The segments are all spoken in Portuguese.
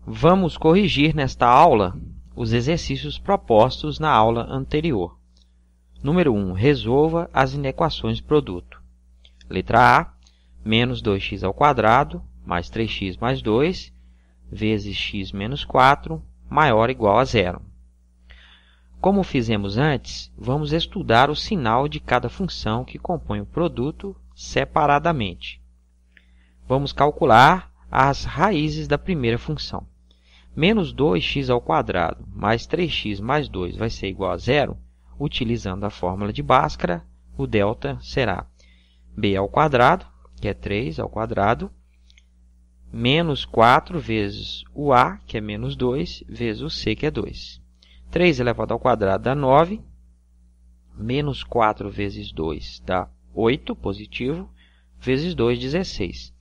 Vamos corrigir nesta aula os exercícios propostos na aula anterior. Número 1. Resolva as inequações de produto. Letra A. Menos 2x ao quadrado mais 3x mais 2 vezes x menos 4 maior ou igual a zero. Como fizemos antes, vamos estudar o sinal de cada função que compõe o produto separadamente. Vamos calcular as raízes da primeira função. Menos 2x ao quadrado mais 3x mais 2 vai ser igual a zero. Utilizando a fórmula de Bhaskara, o delta será b ao quadrado, que é 3 ao quadrado, menos 4 vezes o a, que é menos 2, vezes o c, que é 2. 3 elevado ao quadrado dá 9, menos 4 vezes 2 dá 8, positivo, vezes 2, 16.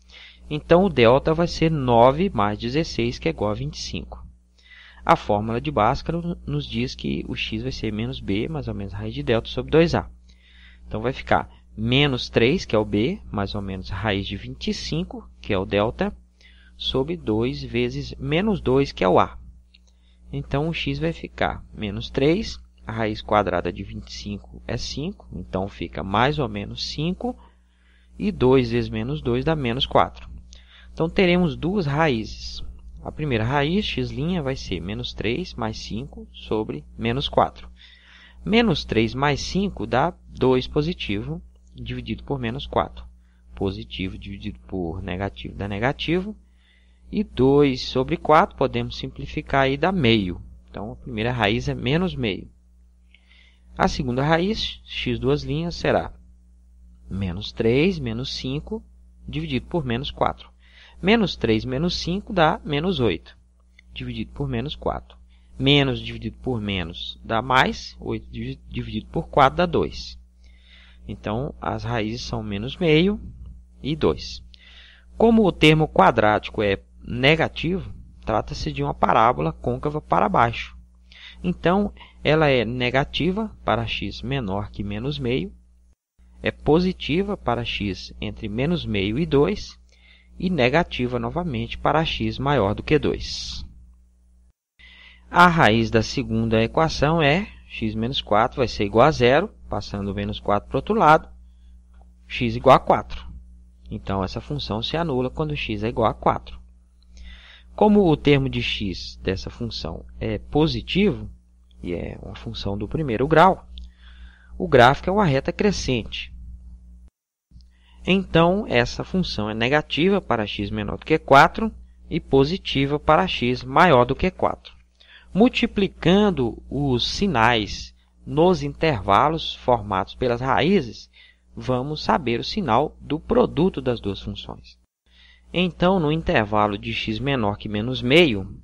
Então, o delta vai ser 9 mais 16, que é igual a 25. A fórmula de Bhaskara nos diz que o x vai ser menos b, mais ou menos a raiz de delta sobre 2a. Então, vai ficar menos 3, que é o b, mais ou menos a raiz de 25, que é o delta, sobre 2 vezes menos 2, que é o a. Então, o x vai ficar menos 3, a raiz quadrada de 25 é 5, então fica mais ou menos 5, e 2 vezes menos 2 dá menos 4. Então, teremos duas raízes. A primeira raiz, x', vai ser menos 3 mais 5 sobre menos 4. Menos 3 mais 5 dá 2 positivo, dividido por menos 4. Positivo dividido por negativo dá negativo. E 2 sobre 4, podemos simplificar e dá meio. Então, a primeira raiz é menos meio. A segunda raiz, x duas linhas, será menos 3 menos 5 dividido por menos 4. Menos 3 menos 5 dá menos 8, dividido por menos 4. Menos dividido por menos dá mais, 8 dividido por 4 dá 2. Então, as raízes são menos meio e 2. Como o termo quadrático é negativo, trata-se de uma parábola côncava para baixo. Então, ela é negativa para x menor que menos meio, é positiva para x entre menos meio e 2, e negativa novamente para x maior do que 2. A raiz da segunda equação é x menos 4 vai ser igual a zero, passando o menos 4 para o outro lado, x igual a 4. Então, essa função se anula quando x é igual a 4. Como o termo de x dessa função é positivo, e é uma função do primeiro grau, o gráfico é uma reta crescente. Então, essa função é negativa para x menor do que 4 e positiva para x maior do que 4. Multiplicando os sinais nos intervalos formados pelas raízes, vamos saber o sinal do produto das duas funções. Então, no intervalo de x menor que menos meio,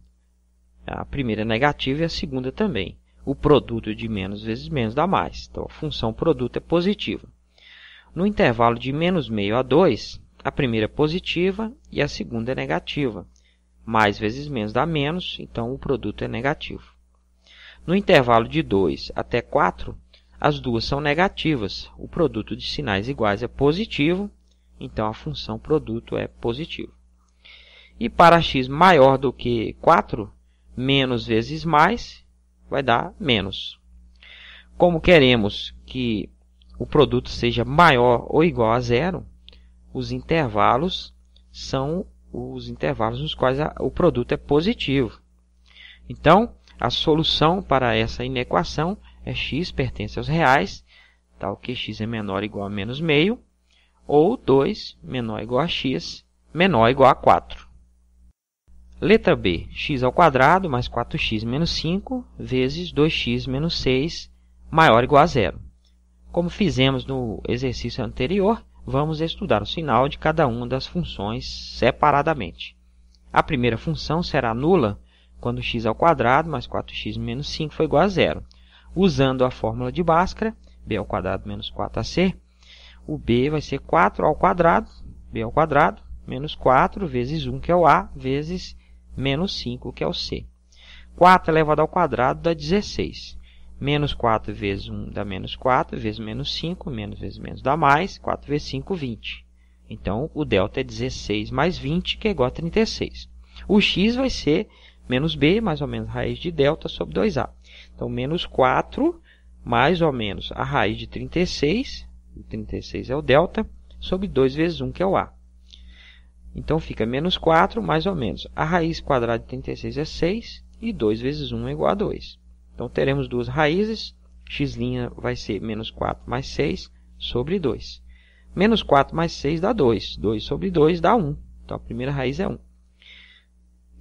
a primeira é negativa e a segunda também. O produto de menos vezes menos dá mais. Então, a função produto é positiva. No intervalo de menos meio a 2, a primeira é positiva e a segunda é negativa. Mais vezes menos dá menos, então o produto é negativo. No intervalo de 2 até 4, as duas são negativas. O produto de sinais iguais é positivo, então a função produto é positivo. E para x maior do que 4, menos vezes mais vai dar menos. Como queremos que o produto seja maior ou igual a zero, os intervalos são os intervalos nos quais o produto é positivo. Então, a solução para essa inequação é x pertence aos reais, tal que x é menor ou igual a menos meio, ou 2 menor ou igual a x, menor ou igual a 4. Letra B, x ao quadrado mais 4x menos 5 vezes 2x menos 6 maior ou igual a zero. Como fizemos no exercício anterior, vamos estudar o sinal de cada uma das funções separadamente. A primeira função será nula quando x ao quadrado mais 4x menos 5 for igual a zero. Usando a fórmula de Bhaskara, b ao quadrado menos 4ac, o b vai ser 4 ao quadrado, b ao quadrado, menos 4 vezes 1, que é o a, vezes menos 5, que é o c. 4 elevado ao quadrado dá 16. Menos 4 vezes 1 dá menos 4, vezes menos 5, menos vezes menos dá mais, 4 vezes 5, 20. Então, o delta é 16 mais 20, que é igual a 36. O x vai ser menos b, mais ou menos raiz de delta sobre 2a. Então, menos 4, mais ou menos a raiz de 36, 36 é o delta, sobre 2 vezes 1, que é o a. Então, fica menos 4, mais ou menos a raiz quadrada de 36 é 6, e 2 vezes 1 é igual a 2. Então, teremos duas raízes, x' vai ser menos 4 mais 6 sobre 2. Menos 4 mais 6 dá 2, 2 sobre 2 dá 1. Então, a primeira raiz é 1.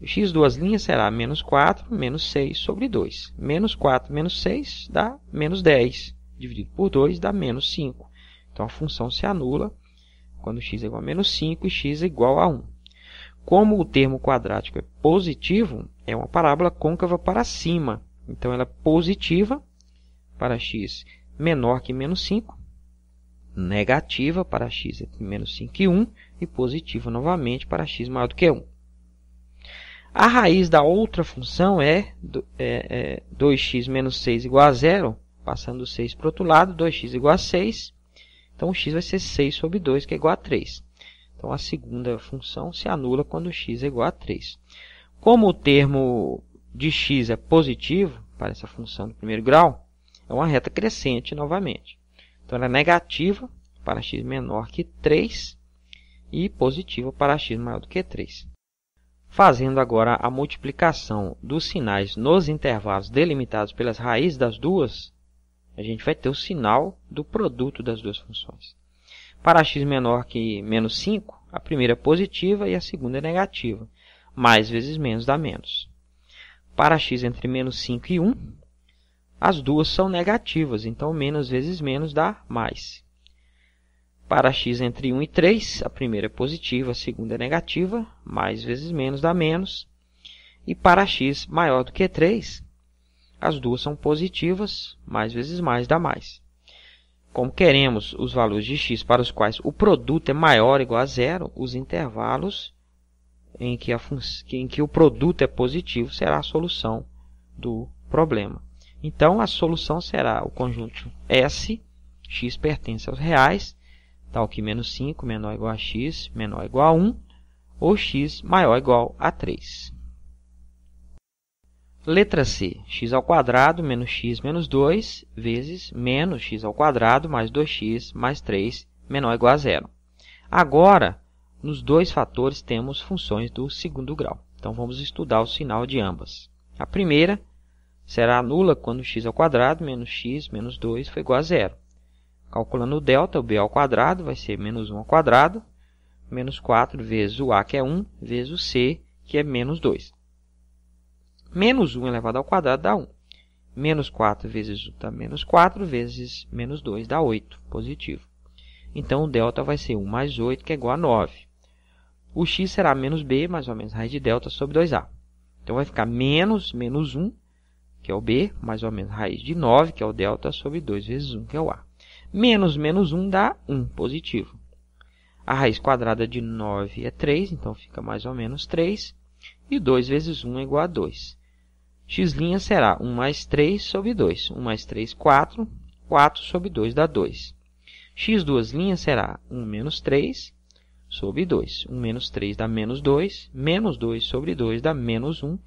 X duas linhas será menos 4 menos 6 sobre 2. Menos 4 menos 6 dá menos 10. Dividido por 2 dá menos 5. Então, a função se anula quando x é igual a menos 5 e x é igual a 1. Como o termo quadrático é positivo, é uma parábola côncava para cima. Então, ela é positiva para x menor que menos 5, negativa para x entre menos 5 e 1 e positiva novamente para x maior do que 1. A raiz da outra função é 2x menos 6 igual a 0, passando o 6 para o outro lado, 2x igual a 6. Então, o x vai ser 6 sobre 2, que é igual a 3. Então, a segunda função se anula quando x é igual a 3. Como o termo de x é positivo para essa função do primeiro grau, é uma reta crescente novamente. Então, ela é negativa para x menor que 3 e positiva para x maior do que 3. Fazendo agora a multiplicação dos sinais nos intervalos delimitados pelas raízes das duas, a gente vai ter o sinal do produto das duas funções. Para x menor que menos 5, a primeira é positiva e a segunda é negativa. Mais vezes menos dá menos. Para x entre menos 5 e 1, as duas são negativas, então menos vezes menos dá mais. Para x entre 1 e 3, a primeira é positiva, a segunda é negativa, mais vezes menos dá menos. E para x maior do que 3, as duas são positivas, mais vezes mais dá mais. Como queremos os valores de x para os quais o produto é maior ou igual a zero, os intervalos em que o produto é positivo será a solução do problema. Então, a solução será o conjunto S, x pertence aos reais, tal que menos 5 menor ou igual a x, menor ou igual a 1, ou x maior ou igual a 3. Letra C, x ao quadrado menos x menos 2 vezes menos x ao quadrado mais 2x mais 3 menor ou igual a 0. Agora, nos dois fatores temos funções do segundo grau. Então, vamos estudar o sinal de ambas. A primeira será nula quando x ao quadrado menos x menos 2 for igual a 0. Calculando o delta, o b ao quadrado vai ser menos 1 ao quadrado, menos 4 vezes o a, que é 1, vezes o c, que é menos 2. Menos 1 elevado ao quadrado dá 1. Menos 4 vezes 1 dá menos 4, vezes menos 2 dá 8, positivo. Então, o delta vai ser 1 mais 8, que é igual a 9. O x será menos b, mais ou menos raiz de delta sobre 2a. Então, vai ficar menos 1, que é o b, mais ou menos raiz de 9, que é o delta, sobre 2 vezes 1, que é o a. Menos 1 dá 1, positivo. A raiz quadrada de 9 é 3, então fica mais ou menos 3. E 2 vezes 1 é igual a 2. X' será 1 mais 3 sobre 2. 1 mais 3, 4. 4 sobre 2 dá 2. X duas linhas será 1 menos 3 sobre 2. 1 menos 3 dá menos 2. Menos 2 sobre 2 dá menos 1.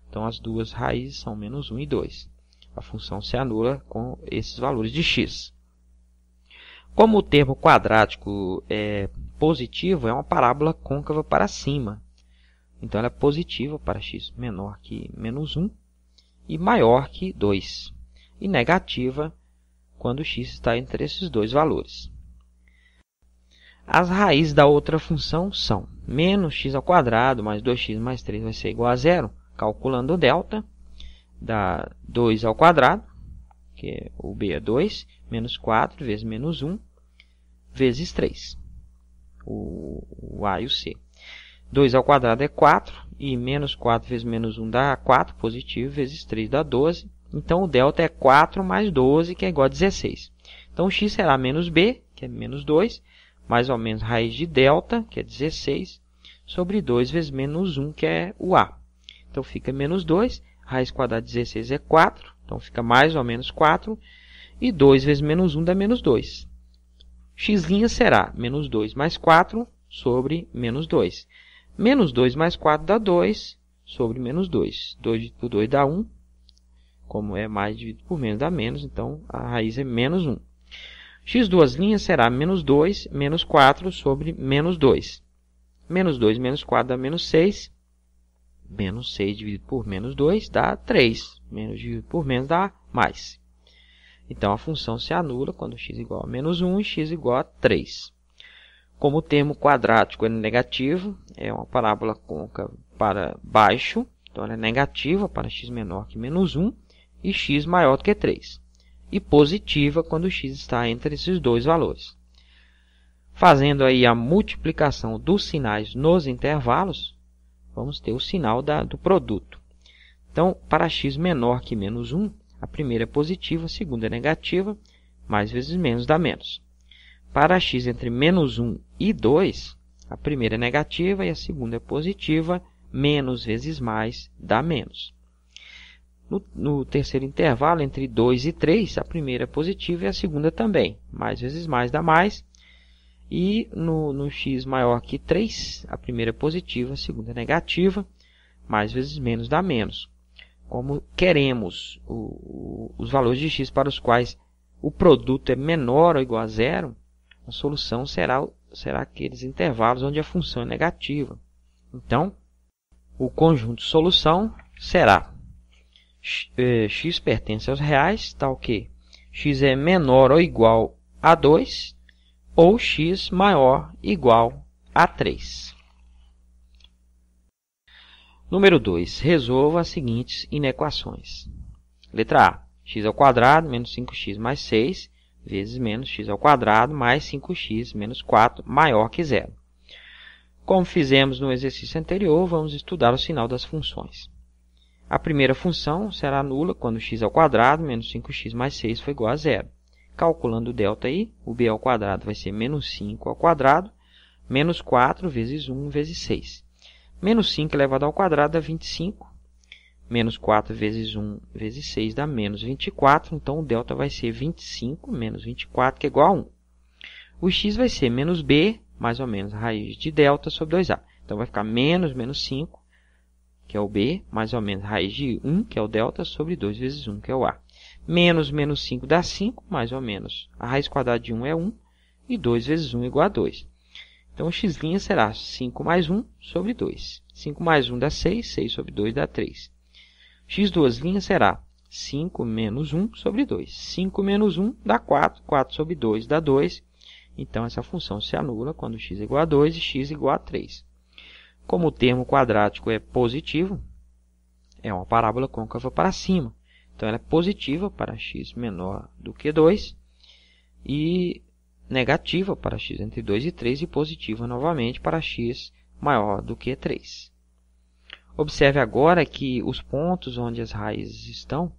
Então, as duas raízes são menos 1 e 2. A função se anula com esses valores de x. Como o termo quadrático é positivo, é uma parábola côncava para cima. Então, ela é positiva para x menor que menos 1 e maior que 2. E negativa quando x está entre esses dois valores. As raízes da outra função são menos x ao quadrado mais 2x mais 3 vai ser igual a 0. Calculando o delta, dá 2 ao quadrado, que o b é 2, menos 4 vezes menos 1, vezes 3, o a e o c. 2 ao quadrado é 4, e menos 4 vezes menos 1 dá 4, positivo, vezes 3 dá 12. Então, o delta é 4 mais 12, que é igual a 16. Então, o x será menos b, que é menos 2, mais ou menos raiz de delta, que é 16, sobre 2 vezes menos 1, que é o a. Então, fica menos 2, raiz quadrada de 16 é 4, então fica mais ou menos 4, e 2 vezes menos 1 dá menos 2. X' será menos 2 mais 4 sobre menos 2. Menos 2 mais 4 dá 2, sobre menos 2. 2 dividido por 2 dá 1. Como é mais dividido por menos dá menos, então a raiz é menos 1. X duas linhas será menos 2 menos 4 sobre menos 2. Menos 2 menos 4 dá menos 6. Menos 6 dividido por menos 2 dá 3. Menos dividido por menos dá mais. Então a função se anula quando x igual a menos 1 e x igual a 3. Como o termo quadrático é negativo, é uma parábola côncava para baixo, então ela é negativa para x menor que menos 1 e x maior do que 3. E positiva quando x está entre esses dois valores. Fazendo aí a multiplicação dos sinais nos intervalos, vamos ter o sinal do produto. Então, para x menor que menos 1, a primeira é positiva, a segunda é negativa, mais vezes menos dá menos. Para x entre menos 1 e 2, a primeira é negativa e a segunda é positiva, menos vezes mais dá menos. No terceiro intervalo, entre 2 e 3, a primeira é positiva e a segunda também. Mais vezes mais dá mais. E no x maior que 3, a primeira é positiva, a segunda é negativa. Mais vezes menos dá menos. Como queremos os valores de x para os quais o produto é menor ou igual a zero, a solução será aqueles intervalos onde a função é negativa. Então, o conjunto solução será x pertence aos reais, tal que x é menor ou igual a 2 ou x maior ou igual a 3. Número 2. Resolva as seguintes inequações. Letra A. X ao quadrado menos 5x mais 6 vezes menos x ao quadrado mais 5x menos 4 maior que zero. Como fizemos no exercício anterior, vamos estudar o sinal das funções. A primeira função será nula quando x ao quadrado menos 5x mais 6 for igual a zero. Calculando o delta aí, o b ao quadrado vai ser menos 5 ao quadrado, menos 4 vezes 1 vezes 6. Menos 5 elevado ao quadrado dá 25. Menos 4 vezes 1 vezes 6 dá menos 24. Então, o delta vai ser 25 menos 24, que é igual a 1. O x vai ser menos b, mais ou menos a raiz de delta sobre 2a. Então, vai ficar menos 5, que é o b, mais ou menos a raiz de 1, que é o delta, sobre 2 vezes 1, que é o a. Menos 5 dá 5, mais ou menos a raiz quadrada de 1 é 1, e 2 vezes 1 é igual a 2. Então, o x' será 5 mais 1 sobre 2. 5 mais 1 dá 6, 6 sobre 2 dá 3. X duas linhas será 5 menos 1 sobre 2. 5 menos 1 dá 4, 4 sobre 2 dá 2. Então, essa função se anula quando x é igual a 2 e x igual a 3. Como o termo quadrático é positivo, é uma parábola côncava para cima. Então, ela é positiva para x menor do que 2 e negativa para x entre 2 e 3 e positiva novamente para x maior do que 3. Observe agora que os pontos onde as raízes estão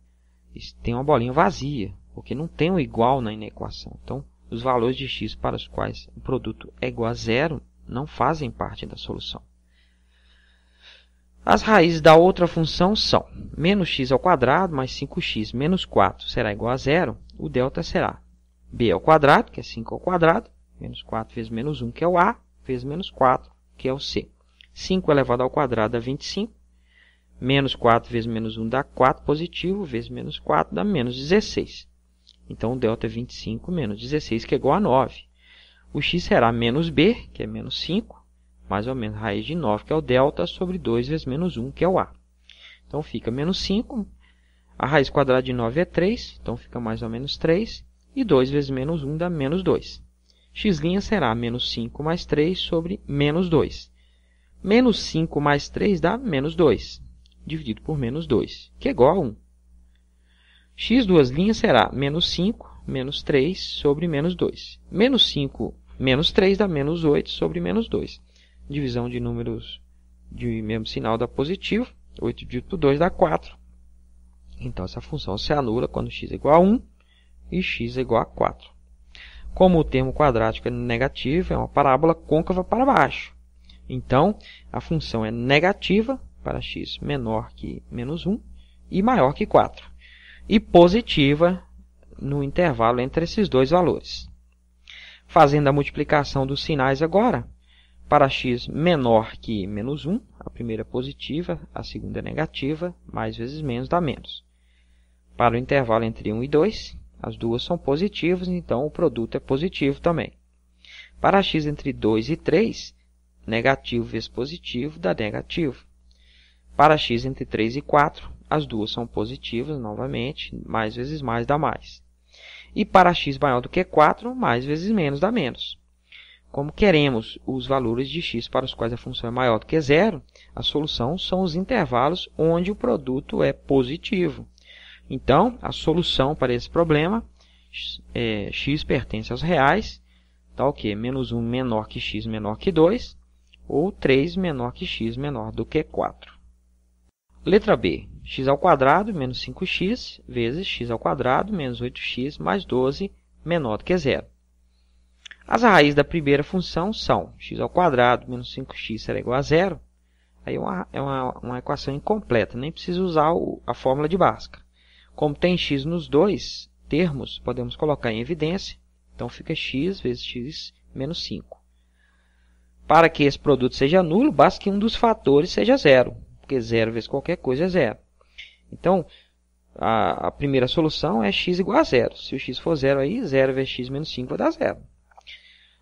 tem uma bolinha vazia, porque não tem um igual na inequação. Então, os valores de x para os quais o produto é igual a zero não fazem parte da solução. As raízes da outra função são menos x ao quadrado mais 5x menos 4 será igual a zero. O delta será b ao quadrado, que é 5 ao quadrado, menos 4 vezes menos 1, que é o a, vezes menos 4, que é o c. 5 elevado ao quadrado dá 25. Menos 4 vezes menos 1 dá 4 positivo, vezes menos 4 dá menos 16. Então, o delta é 25 menos 16, que é igual a 9. O x será menos b, que é menos 5, mais ou menos a raiz de 9, que é o delta, sobre 2 vezes menos 1, que é o a. Então, fica menos 5. A raiz quadrada de 9 é 3, então fica mais ou menos 3. E 2 vezes menos 1 dá menos 2. X' será menos 5 mais 3 sobre menos 2. Menos 5 mais 3 dá menos 2, dividido por menos 2, que é igual a 1. X duas linhas será menos 5 menos 3 sobre menos 2. Menos 5 menos 3 dá menos 8 sobre menos 2. Divisão de números de mesmo sinal dá positivo. 8 dividido por 2 dá 4. Então, essa função se anula quando x é igual a 1 e x é igual a 4. Como o termo quadrático é negativo, é uma parábola côncava para baixo. Então, a função é negativa para x menor que menos 1 e maior que 4. E positiva no intervalo entre esses dois valores. Fazendo a multiplicação dos sinais agora, Para x menor que menos 1, a primeira é positiva, a segunda é negativa, mais vezes menos dá menos. Para o intervalo entre 1 e 2, as duas são positivas, então o produto é positivo também. Para x entre 2 e 3, negativo vezes positivo dá negativo. Para x entre 3 e 4, as duas são positivas, novamente, mais vezes mais dá mais. E para x maior do que 4, mais vezes menos dá menos. Como queremos os valores de x para os quais a função é maior do que zero, a solução são os intervalos onde o produto é positivo. Então, a solução para esse problema, x pertence aos reais, tá ok? Menos 1 menor que x menor que 2, ou 3 menor que x menor do que 4. Letra B, x ao quadrado menos 5x vezes x ao quadrado menos 8x mais 12 menor do que zero. As raízes da primeira função são x ao quadrado menos 5x será igual a zero. Aí é uma equação incompleta, nem precisa usar a fórmula de Bhaskara. Como tem x nos dois termos, podemos colocar em evidência. Então fica x vezes x menos 5. Para que esse produto seja nulo, basta que um dos fatores seja zero, porque zero vezes qualquer coisa é zero. Então, a primeira solução é x igual a zero. Se o x for zero, aí 0 vezes x menos 5 vai dar zero.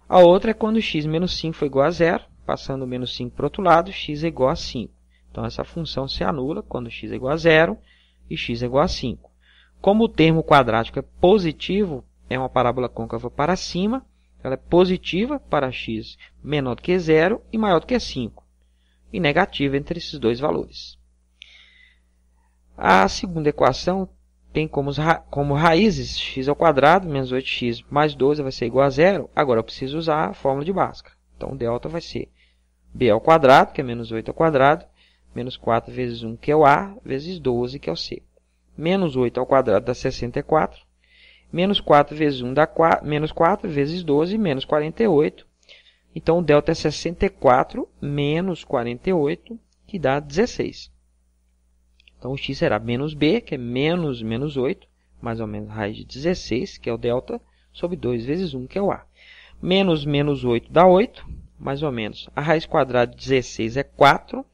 A outra é quando x menos 5 for igual a zero, passando o menos 5 para o outro lado, x é igual a 5. Então, essa função se anula quando x é igual a zero e x é igual a 5. Como o termo quadrático é positivo, é uma parábola côncava para cima, ela é positiva para x menor do que zero e maior do que 5, e negativa entre esses dois valores. A segunda equação tem como raízes x ao quadrado menos 8x mais 12 vai ser igual a zero. Agora eu preciso usar a fórmula de Bhaskara. Então, delta vai ser b ao quadrado, que é menos 8 ao quadrado, menos 4 vezes 1, que é o a, vezes 12, que é o c. Menos 8 ao quadrado dá 64. Menos 4 vezes 1 dá menos 4 vezes 12, menos 48. Então, o delta é 64 menos 48, que dá 16. Então, o x será menos b, que é menos 8, mais ou menos raiz de 16, que é o delta, sobre 2 vezes 1, que é o a. Menos 8 dá 8, mais ou menos. A raiz quadrada de 16 é 4,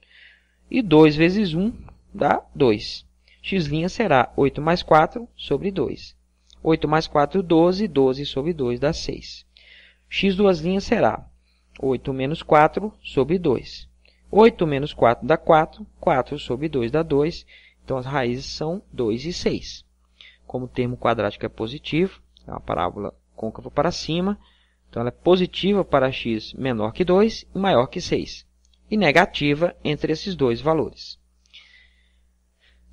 e 2 vezes 1 dá 2. X' será 8 mais 4 sobre 2. 8 mais 4, 12, 12 sobre 2 dá 6. X duas linhas será 8 menos 4 sobre 2. 8 menos 4 dá 4, 4 sobre 2 dá 2, então as raízes são 2 e 6. Como o termo quadrático é positivo, é uma parábola côncava para cima, então ela é positiva para x menor que 2 e maior que 6, e negativa entre esses dois valores.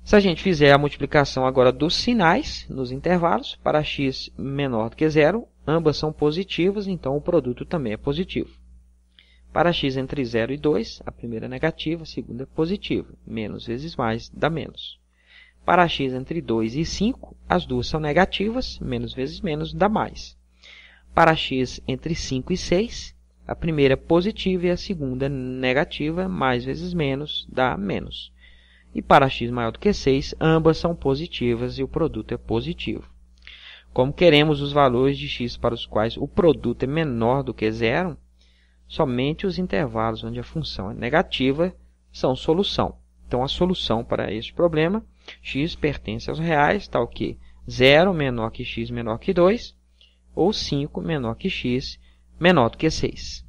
Se a gente fizer a multiplicação agora dos sinais nos intervalos, para x menor do que 0, ambas são positivas, então o produto também é positivo. Para x entre 0 e 2, a primeira é negativa, a segunda é positiva. Menos vezes mais dá menos. Para x entre 2 e 5, as duas são negativas, menos vezes menos dá mais. Para x entre 5 e 6, a primeira é positiva e a segunda é negativa, mais vezes menos dá menos. E para x maior do que 6, ambas são positivas e o produto é positivo. Como queremos os valores de x para os quais o produto é menor do que zero, somente os intervalos onde a função é negativa são solução. Então, a solução para este problema, x pertence aos reais, tal que 0 menor que x menor que 2, ou 5 menor que x menor do que 6.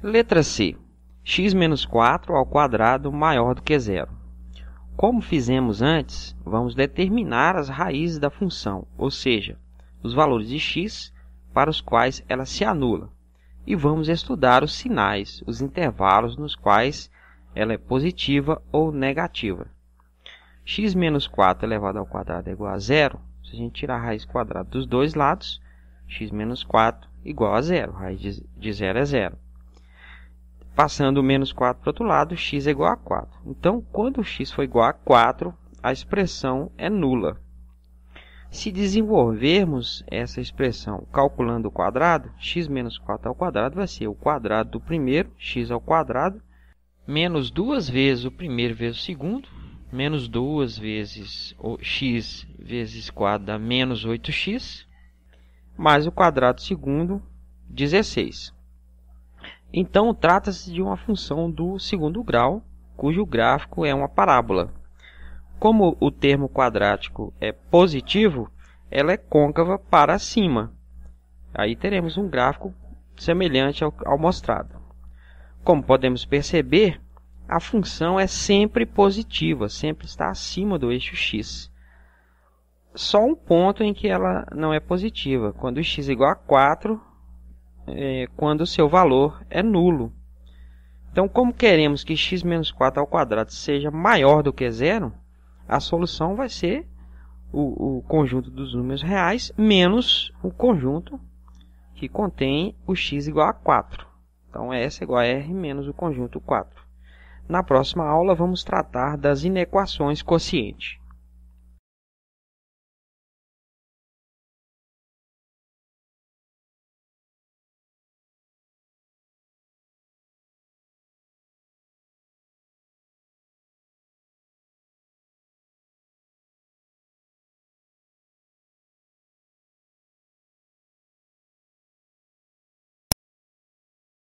Letra C. X menos 4 ao quadrado maior do que zero. Como fizemos antes, vamos determinar as raízes da função, ou seja, os valores de x para os quais ela se anula. E vamos estudar os sinais, os intervalos nos quais ela é positiva ou negativa. X menos 4 elevado ao quadrado é igual a zero. Se a gente tirar a raiz quadrada dos dois lados, x menos 4 igual a zero. Raiz de zero é zero. Passando o menos 4 para o outro lado, x é igual a 4. Então, quando x for igual a 4, a expressão é nula. Se desenvolvermos essa expressão calculando o quadrado, x menos 4 ao quadrado vai ser o quadrado do primeiro, x ao quadrado, menos 2 vezes o primeiro vezes o segundo, menos 2 vezes o x vezes 4 dá menos 8x, mais o quadrado do segundo, 16. Então, trata-se de uma função do segundo grau, cujo gráfico é uma parábola. Como o termo quadrático é positivo, ela é côncava para cima. Aí teremos um gráfico semelhante ao mostrado. Como podemos perceber, a função é sempre positiva, sempre está acima do eixo x. Só um ponto em que ela não é positiva, quando x é igual a 4, quando o seu valor é nulo. Então, como queremos que x menos 4 ao quadrado seja maior do que zero, a solução vai ser o conjunto dos números reais menos o conjunto que contém o x igual a 4. Então, S é igual a R menos o conjunto 4. Na próxima aula, vamos tratar das inequações quociente.